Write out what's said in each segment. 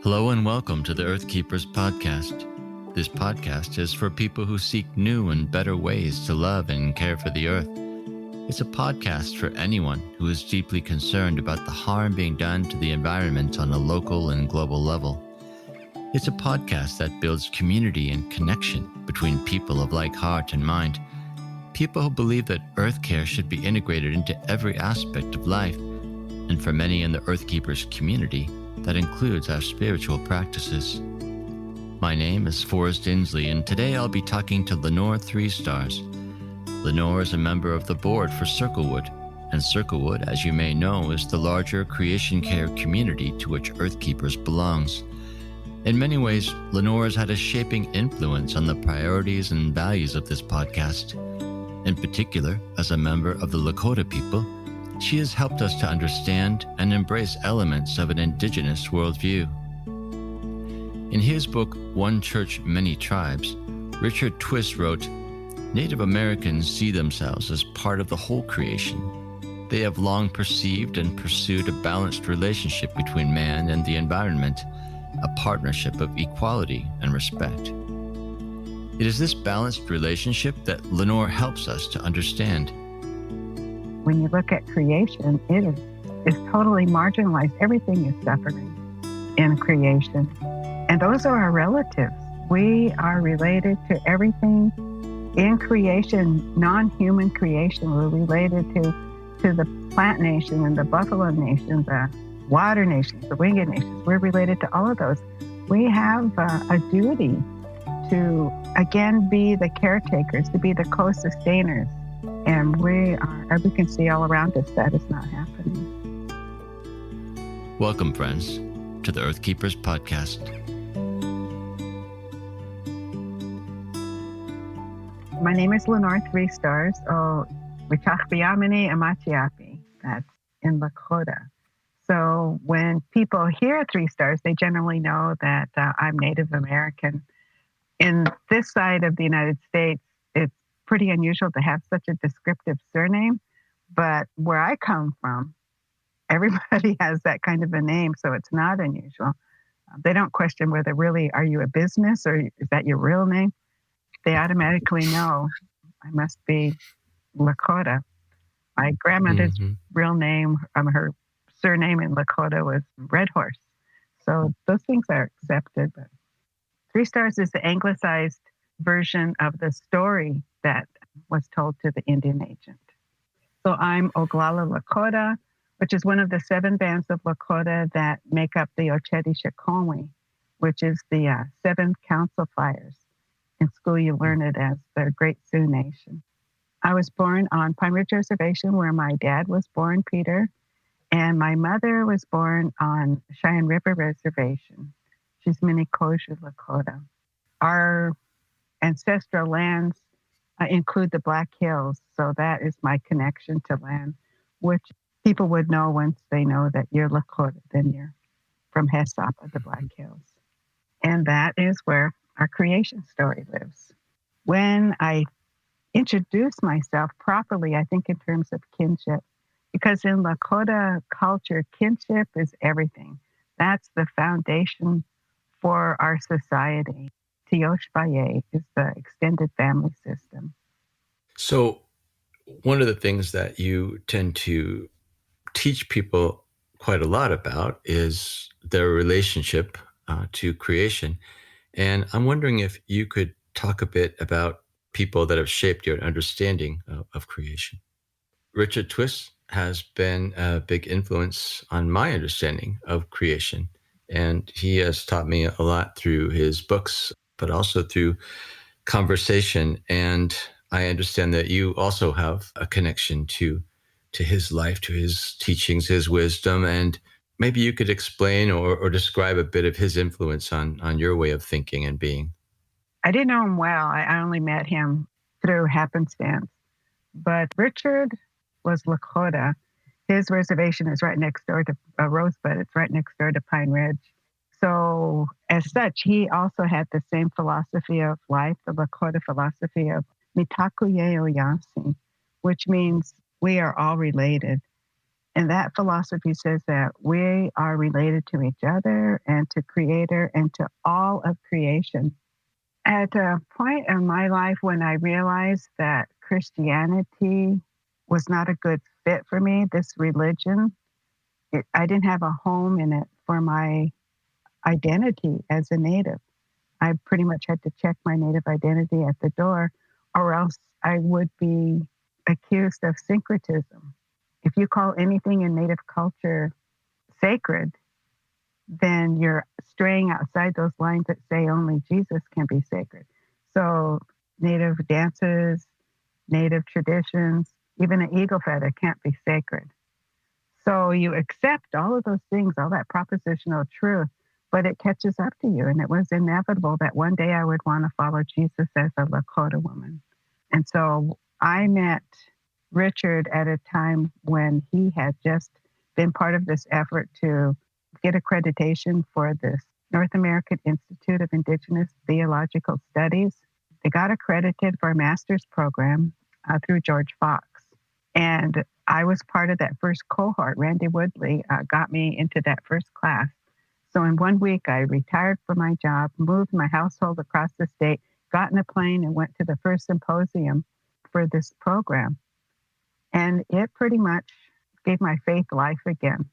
Hello and welcome to the Earthkeepers podcast. This podcast is for people who seek new and better ways to love and care for the earth. It's a podcast for anyone who is deeply concerned about the harm being done to the environment on a local and global level. It's a podcast that builds community and connection between people of like heart and mind. People who believe that earth care should be integrated into every aspect of life. And for many in the Earthkeepers community, that includes our spiritual practices. My name is Forrest Inslee, and today I'll be talking to Lenore Three Stars. Lenore is a member of the board for Circlewood, and Circlewood, as you may know, is the larger creation care community to which Earthkeepers belongs. In many ways, Lenore has had a shaping influence on the priorities and values of this podcast. In particular, as a member of the Lakota people, she has helped us to understand and embrace elements of an Indigenous worldview. In his book, One Church, ManyTribes, Richard Twiss wrote, "Native Americans see themselves as part of the whole creation. They have long perceived and pursued a balanced relationship between man and the environment, a partnership of equality and respect." It is this balanced relationship that Lenore helps us to understand. When you look at creation, it is totally marginalized. Everything is suffering in creation. And those are our relatives. We are related to everything in creation, non-human creation. We're related to the plant nation and the buffalo nation, the water nations, the winged nations. We're related to all of those. We have a duty to, again, be the caretakers, to be the co-sustainers. And we can see all around us that is not happening. Welcome, friends, to the Earthkeepers podcast. My name is Lenore Three Stars. Wichachbiamini Amachiapi. That's in Lakota. So when people hear Three Stars, they generally know that I'm Native American. In this side of the United States, it's pretty unusual to have such a descriptive surname, but where I come from, everybody has that kind of a name, so it's not unusual. They don't question whether really, are you a business or is that your real name? They automatically know I must be Lakota. My grandmother's real name, her surname in Lakota was Red Horse. So those things are accepted, but Three Stars is the anglicized version of the story that was told to the Indian agent. So I'm Oglala Lakota, which is one of the 7 bands of Lakota that make up the Ocheti Shikongwe, which is the 7 council fires. In school, you learn it as the Great Sioux Nation. I was born on Pine Ridge Reservation, where my dad was born, Peter, and my mother was born on Cheyenne River Reservation. She's Minnekoju Lakota. Our ancestral lands include the Black Hills, so that is my connection to land, which people would know once they know that you're Lakota, then you're from Hesapa, the Black Hills. And that is where our creation story lives. When I introduce myself properly, I think in terms of kinship, because in Lakota culture, kinship is everything. That's the foundation for our society. Tioshbaye is the extended family system. So one of the things that you tend to teach people quite a lot about is their relationship to creation. And I'm wondering if you could talk a bit about people that have shaped your understanding of creation. Richard Twiss has been a big influence on my understanding of creation. And he has taught me a lot through his books, but also through conversation. And I understand that you also have a connection to his life, to his teachings, his wisdom. And maybe you could explain or describe a bit of his influence on your way of thinking and being. I didn't know him well. I only met him through happenstance. But Richard was Lakota. His reservation is right next door to Rosebud. It's right next door to Pine Ridge. So as such, he also had the same philosophy of life, the Lakota philosophy of Mitakuye Oyasi, which means we are all related. And that philosophy says that we are related to each other and to Creator and to all of creation. At a point in my life when I realized that Christianity was not a good fit for me, this religion, I didn't have a home in it for my identity as a Native. I pretty much had to check my Native identity at the door, or else I would be accused of syncretism. If you call anything in Native culture sacred, then you're straying outside those lines that say only Jesus can be sacred. So Native dances, Native traditions, even an eagle feather can't be sacred. So you accept all of those things, all that propositional truth, but it catches up to you. And it was inevitable that one day I would want to follow Jesus as a Lakota woman. And so I met Richard at a time when he had just been part of this effort to get accreditation for this North American Institute of Indigenous Theological Studies. They got accredited for a master's program through George Fox. And I was part of that first cohort. Randy Woodley got me into that first class. So in 1 week, I retired from my job, moved my household across the state, got in a plane and went to the first symposium for this program. And it pretty much gave my faith life again.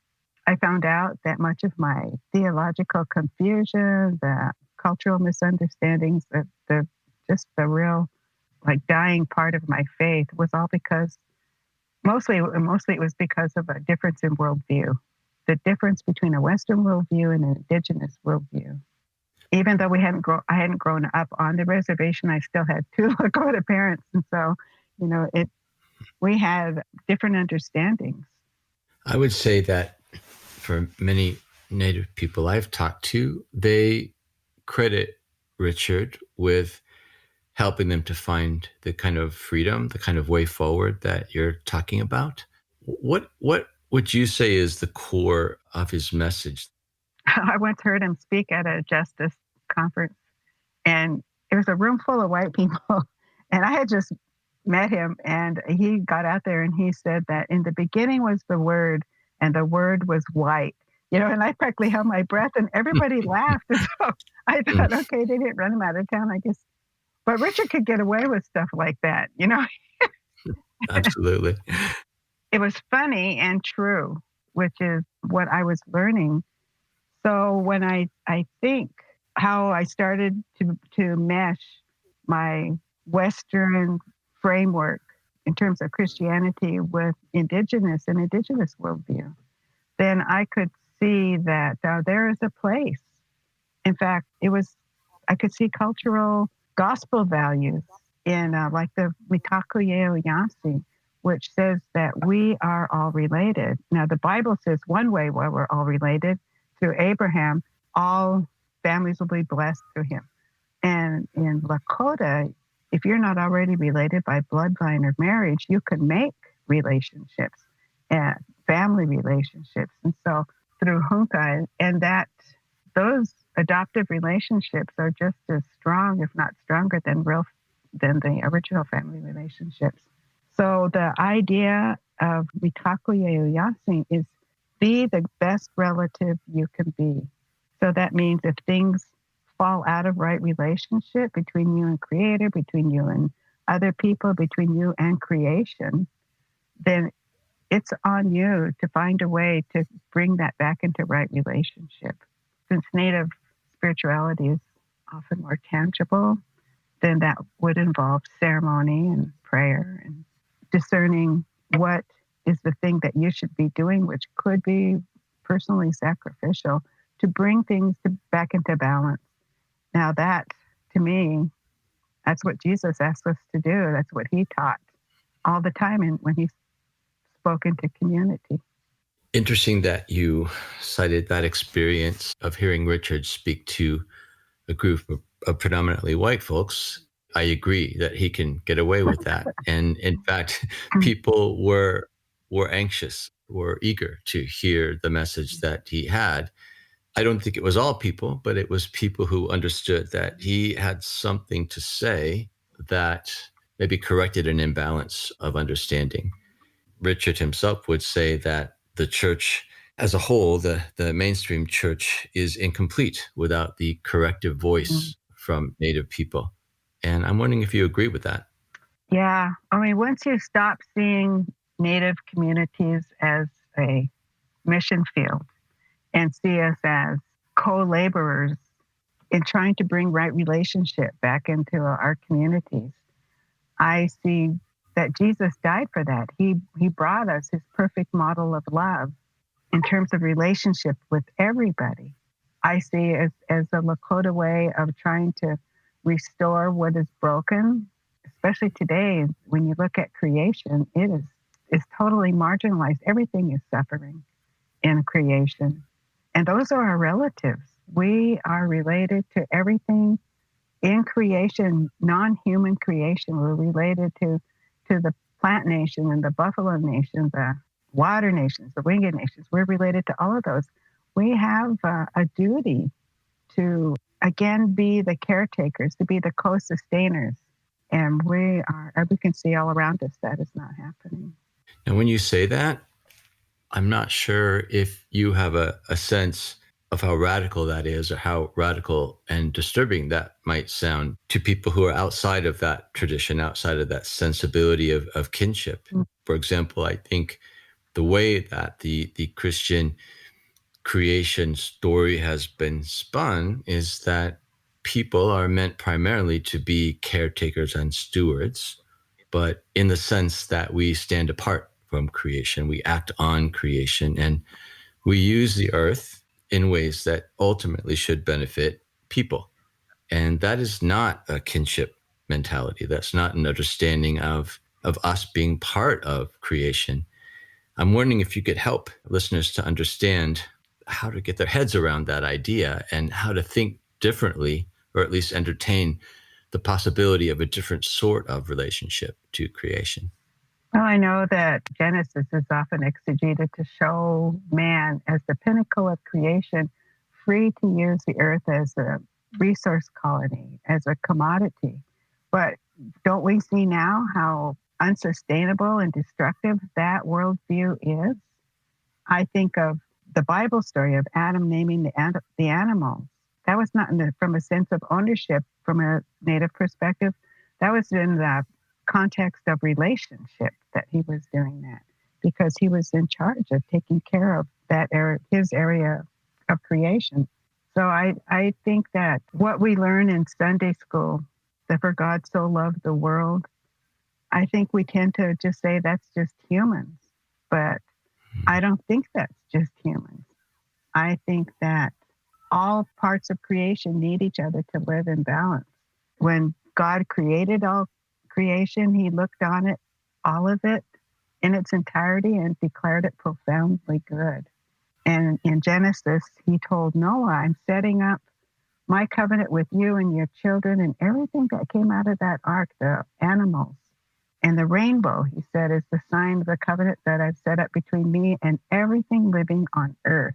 I found out that much of my theological confusion, the cultural misunderstandings, the real dying part of my faith was all because mostly it was because of a difference in worldview, the difference between a Western worldview and an Indigenous worldview. Even though I hadn't grown up on the reservation, I still had two Lakota parents, and so we had different understandings. I would say that for many Native people I've talked to, they credit Richard with helping them to find the kind of freedom, the kind of way forward that you're talking about. What would you say is the core of his message? I once heard him speak at a justice conference, and it was a room full of white people, and I had just met him, and he got out there and he said that in the beginning was the Word, and the Word was white. And I practically held my breath, and everybody laughed. And so I thought, okay, they didn't run him out of town, I guess. But Richard could get away with stuff like that, Absolutely. It was funny and true, which is what I was learning. So when I think how I started to mesh my Western framework in terms of Christianity with Indigenous and Indigenous worldview, then I could see that there is a place. In fact, I could see cultural gospel values in like the Mitakuye Oyansi, which says that we are all related. Now, the Bible says one way where we're all related, through Abraham, all families will be blessed through him. And in Lakota, if you're not already related by bloodline or marriage, you can make relationships and family relationships. And so through Hunka, and those adoptive relationships are just as strong, if not stronger, than the original family relationships. So the idea of Mitakuye Oyansi is be the best relative you can be. So that means if things fall out of right relationship between you and Creator, between you and other people, between you and creation, then it's on you to find a way to bring that back into right relationship. Since Native spirituality is often more tangible, then that would involve ceremony and prayer and discerning what is the thing that you should be doing, which could be personally sacrificial, to bring things back into balance. Now that, to me, that's what Jesus asked us to do. That's what he taught all the time when he spoke into community. Interesting that you cited that experience of hearing Richard speak to a group of predominantly white folks. I agree that he can get away with that. And in fact, people were anxious, were eager to hear the message that he had. I don't think it was all people, but it was people who understood that he had something to say that maybe corrected an imbalance of understanding. Richard himself would say that the church as a whole, the mainstream church, is incomplete without the corrective voice from Native people. And I'm wondering if you agree with that. Yeah. I mean, once you stop seeing Native communities as a mission field and see us as co-laborers in trying to bring right relationship back into our communities, I see that Jesus died for that. He brought us his perfect model of love in terms of relationship with everybody. I see as a Lakota way of trying to restore what is broken, especially today when you look at creation, is totally marginalized. Everything is suffering in creation. And those are our relatives. We are related to everything in creation, non-human creation. We're related to the plant nation and the buffalo nation, the water nations, the winged nations. We're related to all of those. We have a duty to, again, be the caretakers, to be the co-sustainers. And we can see all around us that is not happening. And when you say that, I'm not sure if you have a sense of how radical that is, or how radical and disturbing that might sound to people who are outside of that tradition, outside of that sensibility of kinship. Mm-hmm. For example, I think the way that the Christian creation story has been spun is that people are meant primarily to be caretakers and stewards, but in the sense that we stand apart from creation, we act on creation, and we use the earth in ways that ultimately should benefit people. And that is not a kinship mentality. That's not an understanding of us being part of creation. I'm wondering if you could help listeners to understand how to get their heads around that idea and how to think differently, or at least entertain the possibility of a different sort of relationship to creation. Well, I know that Genesis is often exegeted to show man as the pinnacle of creation, free to use the earth as a resource colony, as a commodity. But don't we see now how unsustainable and destructive that worldview is? I think of the Bible story of Adam naming the animals. That was not from a sense of ownership from a Native perspective. That was in the context of relationship that he was doing that, because he was in charge of taking care of that area, his area of creation. So I think that what we learn in Sunday school, that for God so loved the world, I think we tend to just say that's just humans. But I don't think that's just humans. I think that all parts of creation need each other to live in balance. When God created all creation, he looked on it, all of it, in its entirety, and declared it profoundly good. And in Genesis, he told Noah, I'm setting up my covenant with you and your children, and everything that came out of that ark, the animals, and the rainbow, he said, is the sign of the covenant that I've set up between me and everything living on earth.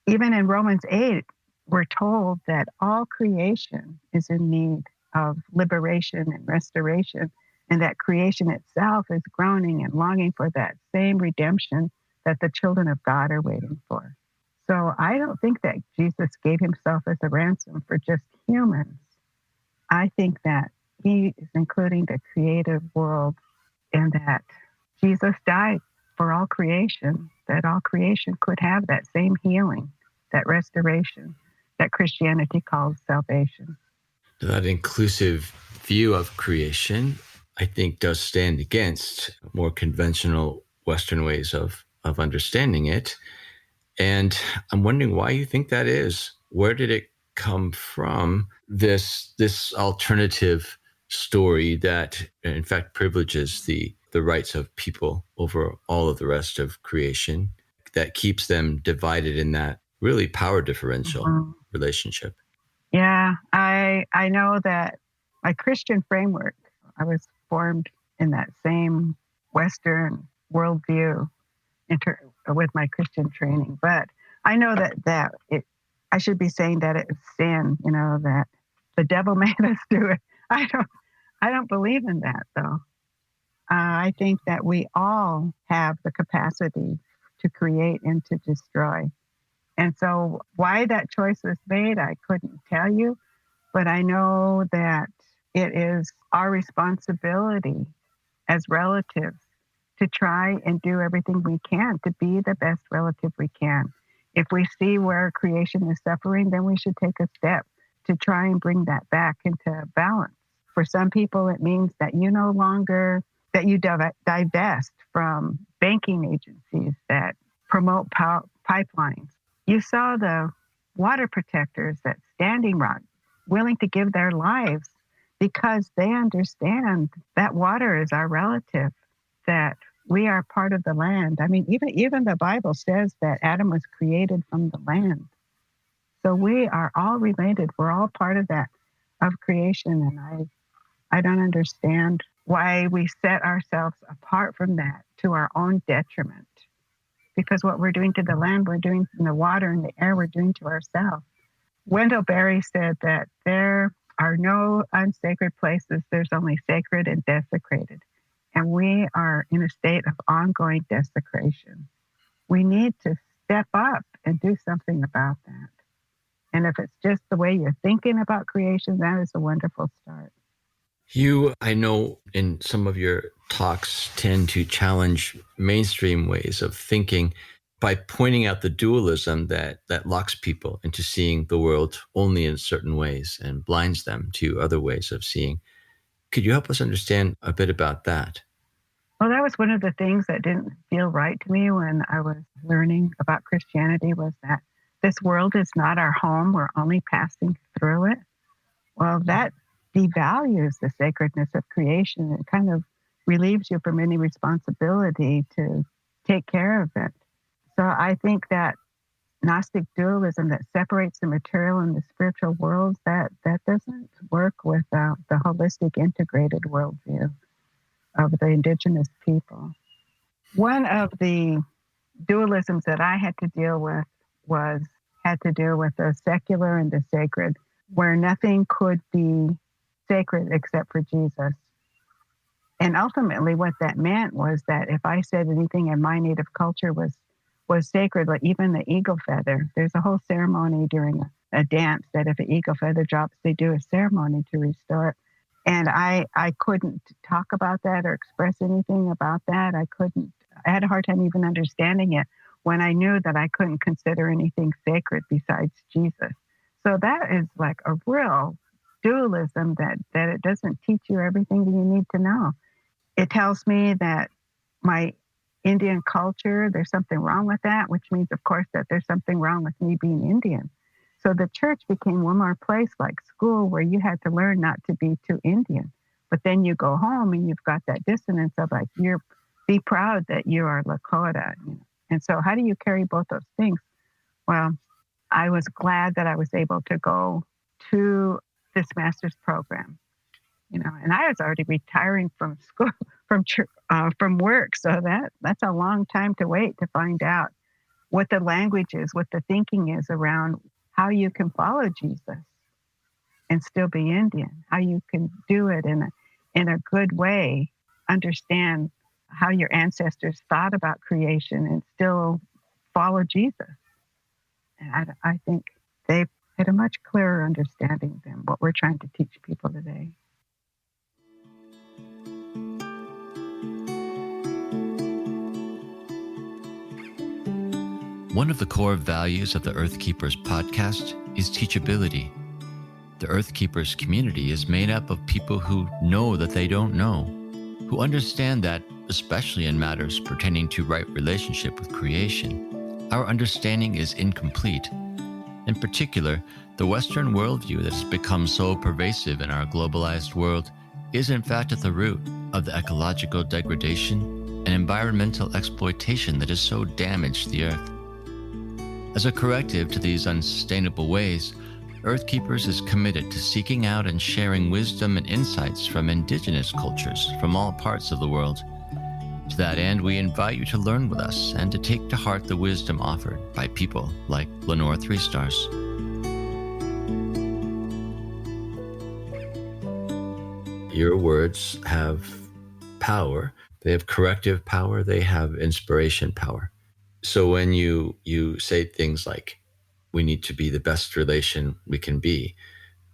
Even in Romans 8, we're told that all creation is in need of liberation and restoration, and that creation itself is groaning and longing for that same redemption that the children of God are waiting for. So I don't think that Jesus gave himself as a ransom for just humans. I think that he is including the creative world, and that Jesus died for all creation, that all creation could have that same healing, that restoration that Christianity calls salvation. That inclusive view of creation, I think, does stand against more conventional Western ways of understanding it. And I'm wondering why you think that is. Where did it come from, this alternative story that, in fact, privileges the rights of people over all of the rest of creation, that keeps them divided in that really power differential relationship? Yeah, I know that my Christian framework, I was formed in that same Western worldview with my Christian training. But I know that I should be saying that it's sin, that the devil made us do it. I don't believe in that, though. I think that we all have the capacity to create and to destroy. And so why that choice was made, I couldn't tell you, but I know that it is our responsibility as relatives to try and do everything we can to be the best relative we can. If we see where creation is suffering, then we should take a step to try and bring that back into balance. For some people, it means that you no longer, that you divest from banking agencies that promote pipelines. You saw the water protectors at Standing Rock willing to give their lives because they understand that water is our relative, that we are part of the land. I mean, even the Bible says that Adam was created from the land. So we are all related. We're all part of that, of creation. And I don't understand why we set ourselves apart from that to our own detriment. Because what we're doing to the land, we're doing in the water and the air, we're doing to ourselves. Wendell Berry said that there are no unsacred places. There's only sacred and desecrated. And we are in a state of ongoing desecration. We need to step up and do something about that. And if it's just the way you're thinking about creation, that is a wonderful start. You, I know in some of your talks, tend to challenge mainstream ways of thinking by pointing out the dualism that locks people into seeing the world only in certain ways and blinds them to other ways of seeing. Could you help us understand a bit about that? Well, that was one of the things that didn't feel right to me when I was learning about Christianity, was that this world is not our home. We're only passing through it. Well, that devalues the sacredness of creation. It kind of relieves you from any responsibility to take care of it. So I think that Gnostic dualism that separates the material and the spiritual worlds, that doesn't work with the holistic integrated worldview of the Indigenous people. One of the dualisms that I had to deal with had to do with the secular and the sacred, where nothing could be sacred except for Jesus. And ultimately what that meant was that if I said anything in my native culture was sacred, like even the eagle feather, there's a whole ceremony during a dance that if an eagle feather drops, they do a ceremony to restore it. And I couldn't talk about that or express anything about that. I had a hard time even understanding it when I knew that I couldn't consider anything sacred besides Jesus. So that is like a real dualism that it doesn't teach you everything that you need to know. It tells me that my Indian culture, there's something wrong with that, which means, of course, that there's something wrong with me being Indian. So the church became one more place like school where you had to learn not to be too Indian. But then you go home and you've got that dissonance of like, be proud that you are Lakota. You know? And so how do you carry both those things? Well, I was glad that I was able to go to this master's program, you know, and I was already retiring from school, from work. So that's a long time to wait to find out what the language is, what the thinking is around how you can follow Jesus and still be Indian, how you can do it in a good way, understand how your ancestors thought about creation and still follow Jesus. And I think they had a much clearer understanding than what we're trying to teach people today. One of the core values of the Earthkeepers podcast is teachability. The Earthkeepers community is made up of people who know that they don't know, who understand that, especially in matters pertaining to right relationship with creation, our understanding is incomplete. In particular, the Western worldview that has become so pervasive in our globalized world is in fact at the root of the ecological degradation and environmental exploitation that has so damaged the earth. As a corrective to these unsustainable ways, Earthkeepers is committed to seeking out and sharing wisdom and insights from Indigenous cultures from all parts of the world. To that end, we invite you to learn with us and to take to heart the wisdom offered by people like Lenore Three Stars. Your words have power. They have corrective power. They have inspiration power. So when you say things like, we need to be the best relation we can be,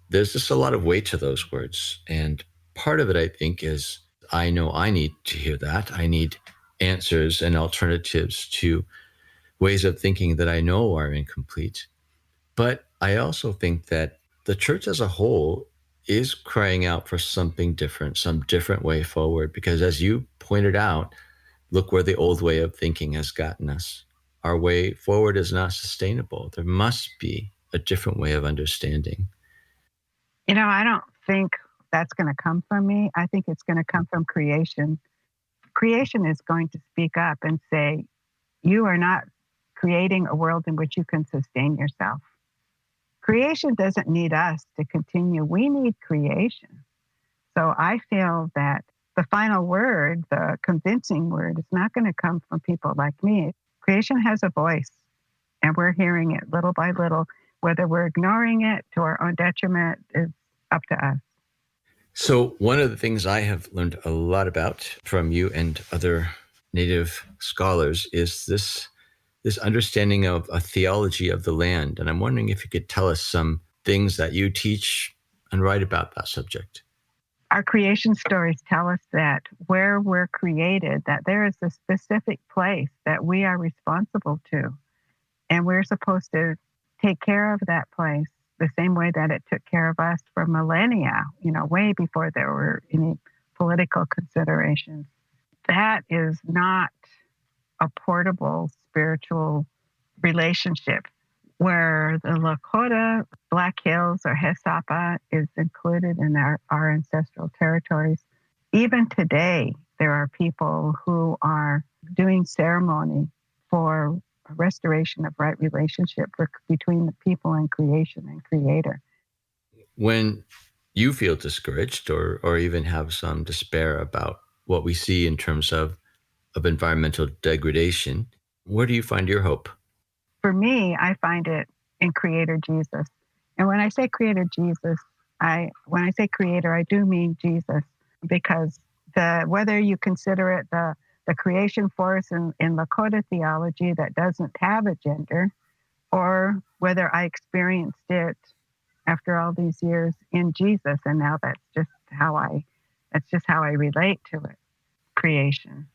there's just a lot of weight to those words. And part of it, I think, is I know I need to hear that. I need answers and alternatives to ways of thinking that I know are incomplete. But I also think that the church as a whole is crying out for something different, some different way forward, because as you pointed out, look where the old way of thinking has gotten us. Our way forward is not sustainable. There must be a different way of understanding. I don't think that's going to come from me. I think it's going to come from creation. Creation is going to speak up and say, you are not creating a world in which you can sustain yourself. Creation doesn't need us to continue. We need creation. So I feel that the final word, the convincing word, is not going to come from people like me. Creation has a voice, and we're hearing it little by little. Whether we're ignoring it to our own detriment is up to us. So one of the things I have learned a lot about from you and other Native scholars is this understanding of a theology of the land. And I'm wondering if you could tell us some things that you teach and write about that subject. Our creation stories tell us that where we're created, that there is a specific place that we are responsible to. And we're supposed to take care of that place the same way that it took care of us for millennia, way before there were any political considerations. That is not a portable spiritual relationship where the Lakota, Black Hills, or Hesapa is included in our ancestral territories. Even today, there are people who are doing ceremony for a restoration of right relationship between the people and creation and creator. When you feel discouraged or even have some despair about what we see in terms of environmental degradation, where do you find your hope? For me, I find it in Creator Jesus. And when I say Creator Jesus, when I say Creator, I do mean Jesus, because whether you consider it the creation force in Lakota theology that doesn't have a gender, or whether I experienced it after all these years in Jesus, and now that's just how I relate to it, creation.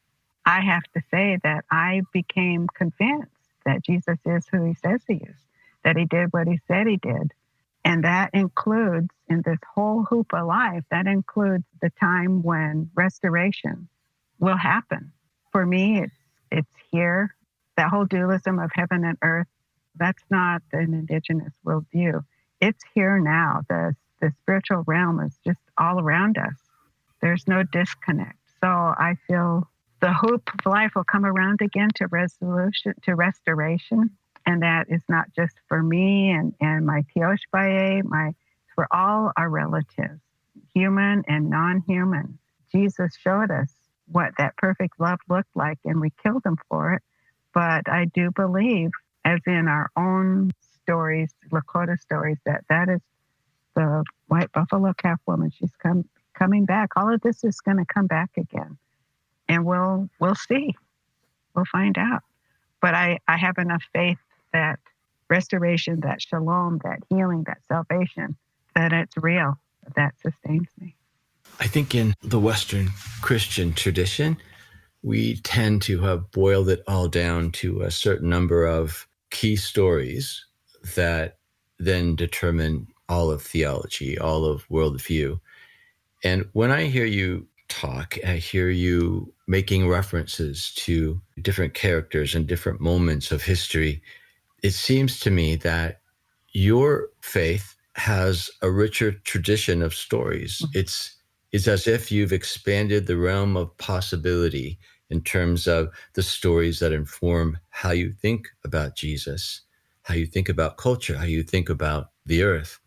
I have to say that I became convinced that Jesus is who he says he is, that he did what he said he did. And that includes, in this whole hoop of life, that includes the time when restoration will happen. For me, it's here. That whole dualism of heaven and earth, that's not an Indigenous worldview. It's here now. The spiritual realm is just all around us. There's no disconnect. So I feel the hope of life will come around again to restoration. And that is not just for me and my Tioshbaye, for all our relatives, human and non-human. Jesus showed us what that perfect love looked like, and we killed him for it. But I do believe, as in our own stories, Lakota stories, that is the white buffalo calf woman. She's coming back. All of this is going to come back again. And we'll see. We'll find out. But I have enough faith that restoration, that shalom, that healing, that salvation, that it's real, that sustains me. I think in the Western Christian tradition, we tend to have boiled it all down to a certain number of key stories that then determine all of theology, all of worldview. And when I hear you talk, I hear you making references to different characters and different moments of history. It seems to me that your faith has a richer tradition of stories. It's as if you've expanded the realm of possibility in terms of the stories that inform how you think about Jesus, how you think about culture, how you think about the earth.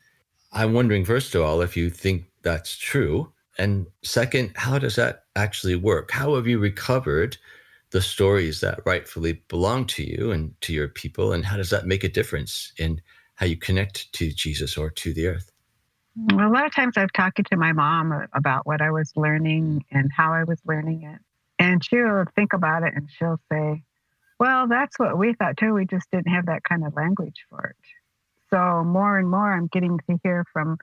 I'm wondering, first of all, if you think that's true. And second, how does that actually work? How have you recovered the stories that rightfully belong to you and to your people? And how does that make a difference in how you connect to Jesus or to the earth? Well, a lot of times I've talked to my mom about what I was learning and how I was learning it. And she'll think about it and she'll say, Well, that's what we thought too. We just didn't have that kind of language for it. So more and more I'm getting to hear from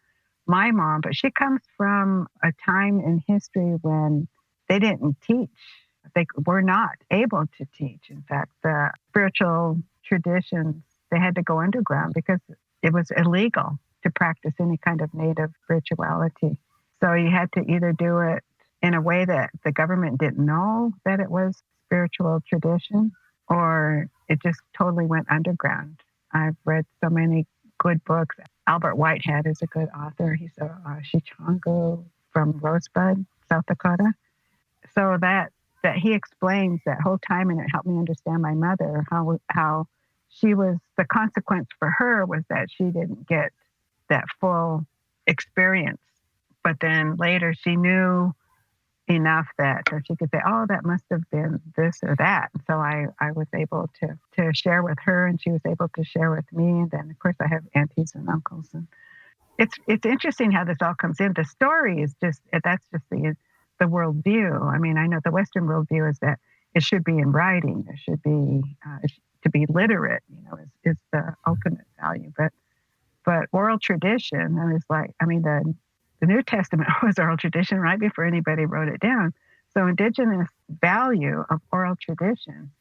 my mom, but she comes from a time in history when they didn't teach. They were not able to teach. In fact, the spiritual traditions, they had to go underground because it was illegal to practice any kind of native spirituality. So you had to either do it in a way that the government didn't know that it was spiritual tradition, or it just totally went underground. I've read so many good books. Albert Whitehead is a good author. He's a Shichango from Rosebud, South Dakota. So that he explains that whole time, and it helped me understand my mother, how she was, the consequence for her was that she didn't get that full experience. But then later she knew enough that she could say, oh, that must have been this or that. And so I was able to share with her, and she was able to share with me. And then, of course, I have aunties and uncles. And it's interesting how this all comes in. The story is that's just the worldview. I mean, I know the Western worldview is that it should be in writing. It should be to be literate, is the ultimate value. But oral tradition, the New Testament was oral tradition right before anybody wrote it down. So Indigenous value of oral tradition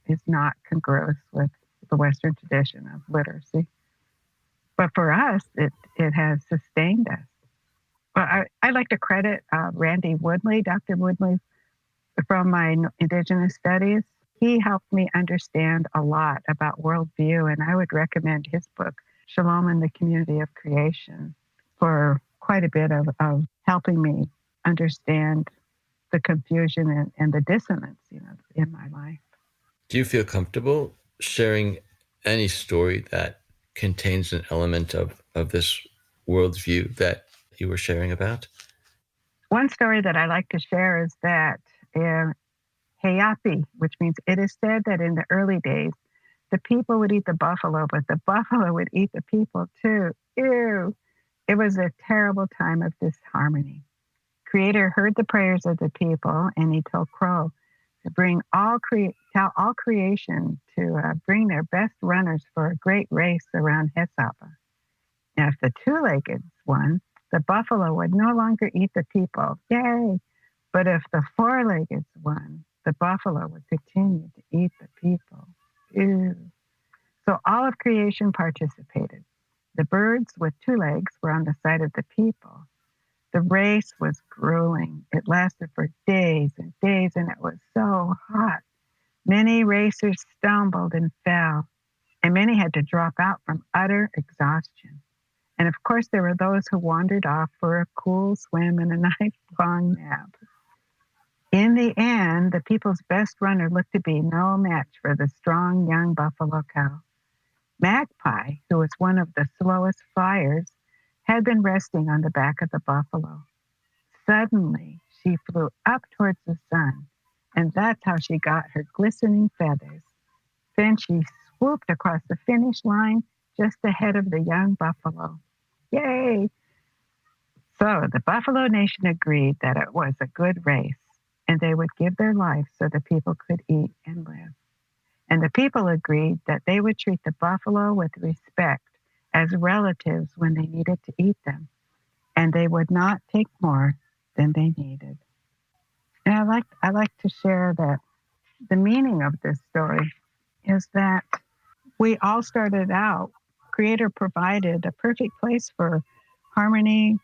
is not congruous with the Western tradition of literacy. But for us, it has sustained us. Well, I like to credit Randy Woodley, Dr. Woodley, from my Indigenous studies. He helped me understand a lot about worldview, and I would recommend his book, Shalom in the Community of Creation, for quite a bit of helping me understand the confusion and the dissonance, in my life. Do you feel comfortable sharing any story that contains an element of this worldview that you were sharing about? One story that I like to share is that Heyapi, which means it is said that in the early days, the people would eat the buffalo, but the buffalo would eat the people too. Ew. It was a terrible time of disharmony. Creator heard the prayers of the people, and he told Crow to tell all creation to bring their best runners for a great race around Hesapa. Now, if the two-legged won, the buffalo would no longer eat the people. Yay! But if the four-legged won, the buffalo would continue to eat the people. Ew. So all of creation participated. The birds with two legs were on the side of the people. The race was grueling. It lasted for days and days, and it was so hot. Many racers stumbled and fell, and many had to drop out from utter exhaustion. And of course, there were those who wandered off for a cool swim and a night-long nap. In the end, the people's best runner looked to be no match for the strong young buffalo cow. Magpie, who was one of the slowest flyers, had been resting on the back of the buffalo. Suddenly, she flew up towards the sun, and that's how she got her glistening feathers. Then she swooped across the finish line just ahead of the young buffalo. Yay! So the Buffalo Nation agreed that it was a good race, and they would give their life so the people could eat and live. And the people agreed that they would treat the buffalo with respect as relatives when they needed to eat them, and they would not take more than they needed. And I like to share that the meaning of this story is that we all started out, Creator provided a perfect place for harmony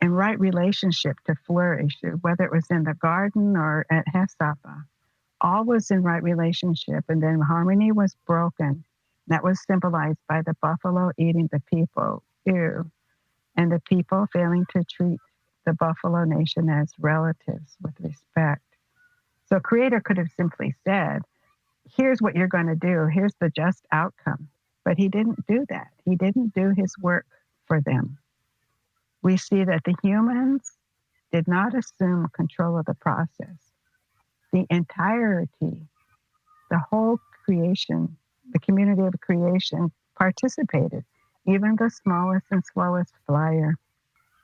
and right relationship to flourish, whether it was in the garden or at Hesapa. All was in right relationship, and then harmony was broken. That was symbolized by the buffalo eating the people, ew, and the people failing to treat the Buffalo Nation as relatives with respect. So Creator could have simply said, here's what you're going to do, here's the just outcome. But he didn't do that. He didn't do his work for them. We see that the humans did not assume control of the process. The entirety, the whole creation, the community of creation participated, even the smallest and slowest flyer.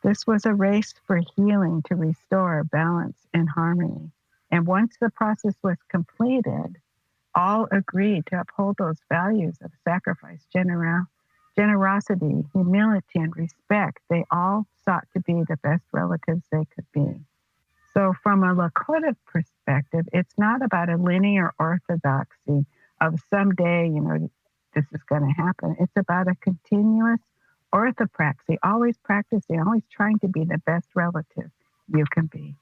This was a race for healing to restore balance and harmony. And once the process was completed, all agreed to uphold those values of sacrifice, generosity, humility, and respect. They all sought to be the best relatives they could be. So from a Lakota perspective, it's not about a linear orthodoxy of someday, this is going to happen. It's about a continuous orthopraxy, always practicing, always trying to be the best relative you can be.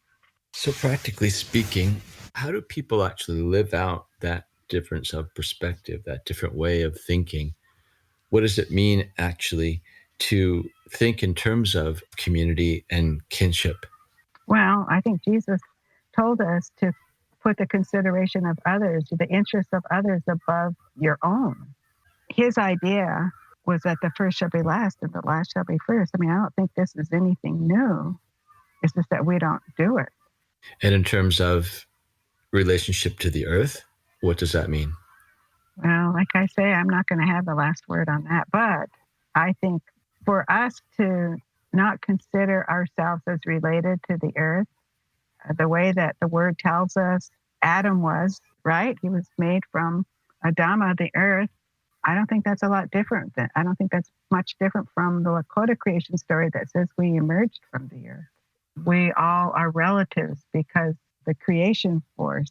So practically speaking, how do people actually live out that difference of perspective, that different way of thinking? What does it mean actually to think in terms of community and kinship? Well, I think Jesus told us to put the consideration of others, the interests of others above your own. His idea was that the first shall be last and the last shall be first. I don't think this is anything new. It's just that we don't do it. And in terms of relationship to the earth, what does that mean? Well, like I say, I'm not going to have the last word on that. But I think for us to not consider ourselves as related to the earth, the way that the word tells us Adam was, right? He was made from Adama, the earth. I don't think that's a lot different. I don't think that's much different from the Lakota creation story that says we emerged from the earth. We all are relatives because the creation force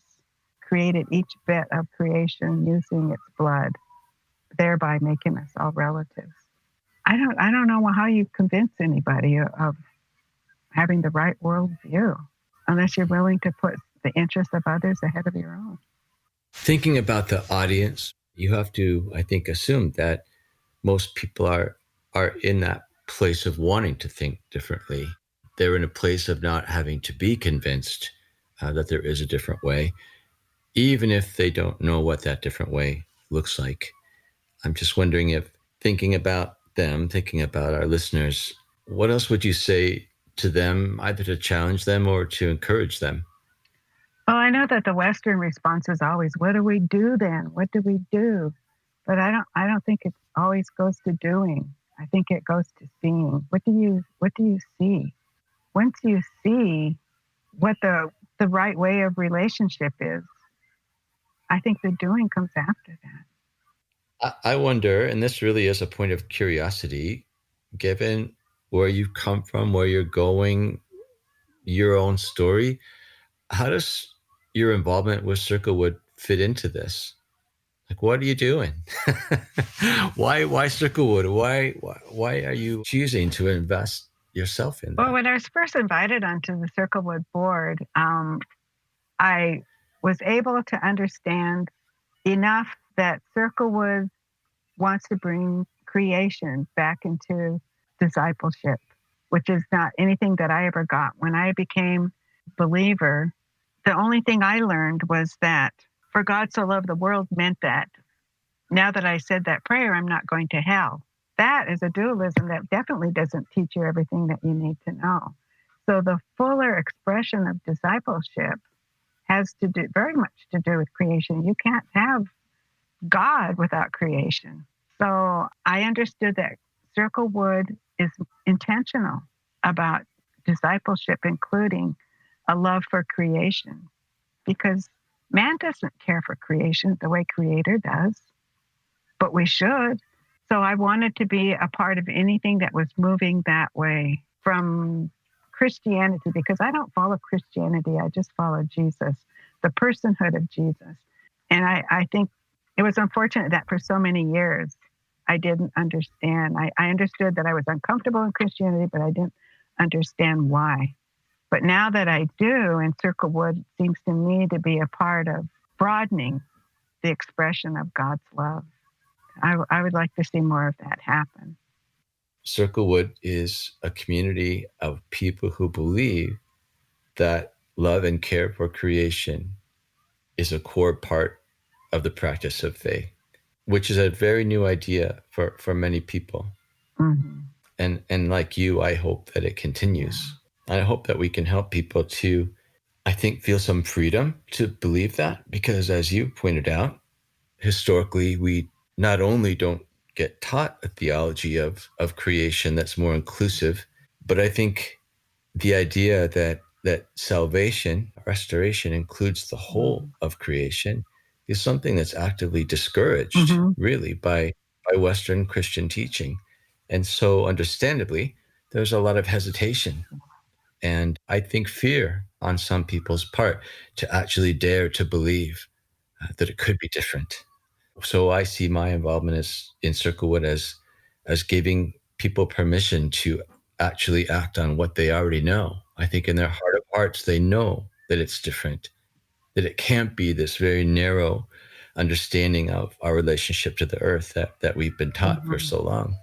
created each bit of creation using its blood, thereby making us all relatives. I don't know how you convince anybody of having the right worldview unless you're willing to put the interests of others ahead of your own. Thinking about the audience, you have to, I think, assume that most people are in that place of wanting to think differently. They're in a place of not having to be convinced that there is a different way, even if they don't know what that different way looks like. I'm just wondering if thinking about them, thinking about our listeners, what else would you say to them, either to challenge them or to encourage them? Well, I know that the Western response is always, what do we do then? What do we do? But I don't think it always goes to doing. I think it goes to seeing. What do you see? Once you see what the right way of relationship is, I think the doing comes after that. I wonder, and this really is a point of curiosity, given where you've come from, where you're going, your own story, how does your involvement with Circlewood fit into this? Like, what are you doing? Why Circlewood? Why are you choosing to invest yourself in that? Well, when I was first invited onto the Circlewood board, I was able to understand enough that Circlewood wants to bring creation back into discipleship, which is not anything that I ever got. When I became a believer, the only thing I learned was that for God so loved the world meant that now that I said that prayer, I'm not going to hell. That is a dualism that definitely doesn't teach you everything that you need to know. So the fuller expression of discipleship has to do very much to do with creation. You can't have God without creation. So I understood that Circlewood is intentional about discipleship, including a love for creation, because man doesn't care for creation the way Creator does, but we should. So I wanted to be a part of anything that was moving that way from Christianity, because I don't follow Christianity, I just follow Jesus, the personhood of Jesus. And I think it was unfortunate that for so many years I didn't understand. I understood that I was uncomfortable in Christianity, but I didn't understand why. But now that I do, and Circlewood seems to me to be a part of broadening the expression of God's love. I would like to see more of that happen. Circlewood is a community of people who believe that love and care for creation is a core part of the practice of faith, which is a very new idea for many people. Mm-hmm. And like you, I hope that it continues. Yeah. I hope that we can help people to, I think, feel some freedom to believe that, because as you pointed out, historically, we not only don't get taught a theology of creation that's more inclusive, but I think the idea that salvation, restoration includes the whole of creation is something that's actively discouraged, really, by Western Christian teaching. And so, understandably, there's a lot of hesitation and I think fear on some people's part to actually dare to believe that it could be different. So I see my involvement in Circlewood as giving people permission to actually act on what they already know. I think in their heart of hearts, they know that it's different, that it can't be this very narrow understanding of our relationship to the earth that we've been taught for so long.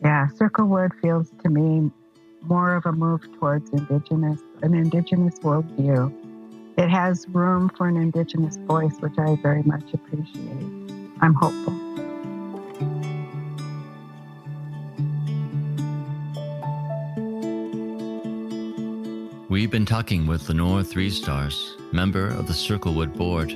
Yeah, Circlewood feels to me more of a move towards an Indigenous worldview. It has room for an Indigenous voice, which I very much appreciate. I'm hopeful. We've been talking with Lenore Three Stars, member of the Circlewood board.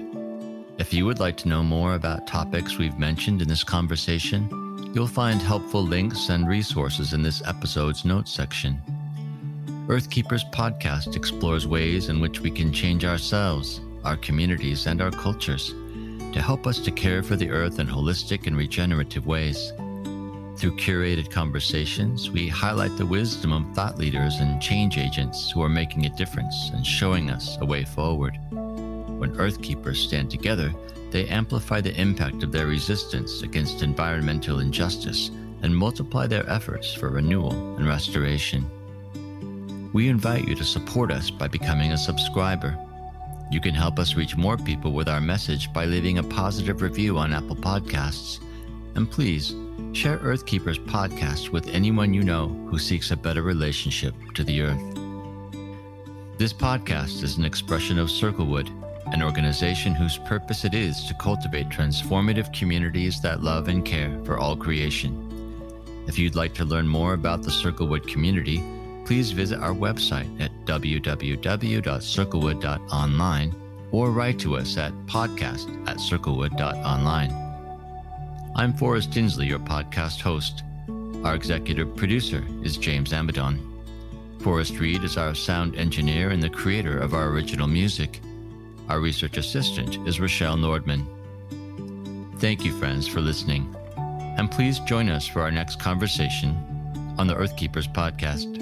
If you would like to know more about topics we've mentioned in this conversation, you'll find helpful links and resources in this episode's notes section. Earthkeepers podcast explores ways in which we can change ourselves, our communities, and our cultures to help us to care for the earth in holistic and regenerative ways. Through curated conversations, we highlight the wisdom of thought leaders and change agents who are making a difference and showing us a way forward. When Earthkeepers stand together, they amplify the impact of their resistance against environmental injustice and multiply their efforts for renewal and restoration. We invite you to support us by becoming a subscriber. You can help us reach more people with our message by leaving a positive review on Apple Podcasts. And please, share Earthkeepers podcast with anyone you know who seeks a better relationship to the earth. This podcast is an expression of Circlewood, an organization whose purpose it is to cultivate transformative communities that love and care for all creation. If you'd like to learn more about the Circlewood community, please visit our website at www.circlewood.online or write to us at podcast@circlewood.online. I'm Forrest Tinsley, your podcast host. Our executive producer is James Amadon. Forrest Reed is our sound engineer and the creator of our original music. Our research assistant is Rochelle Nordman. Thank you, friends, for listening. And please join us for our next conversation on the Earthkeepers podcast.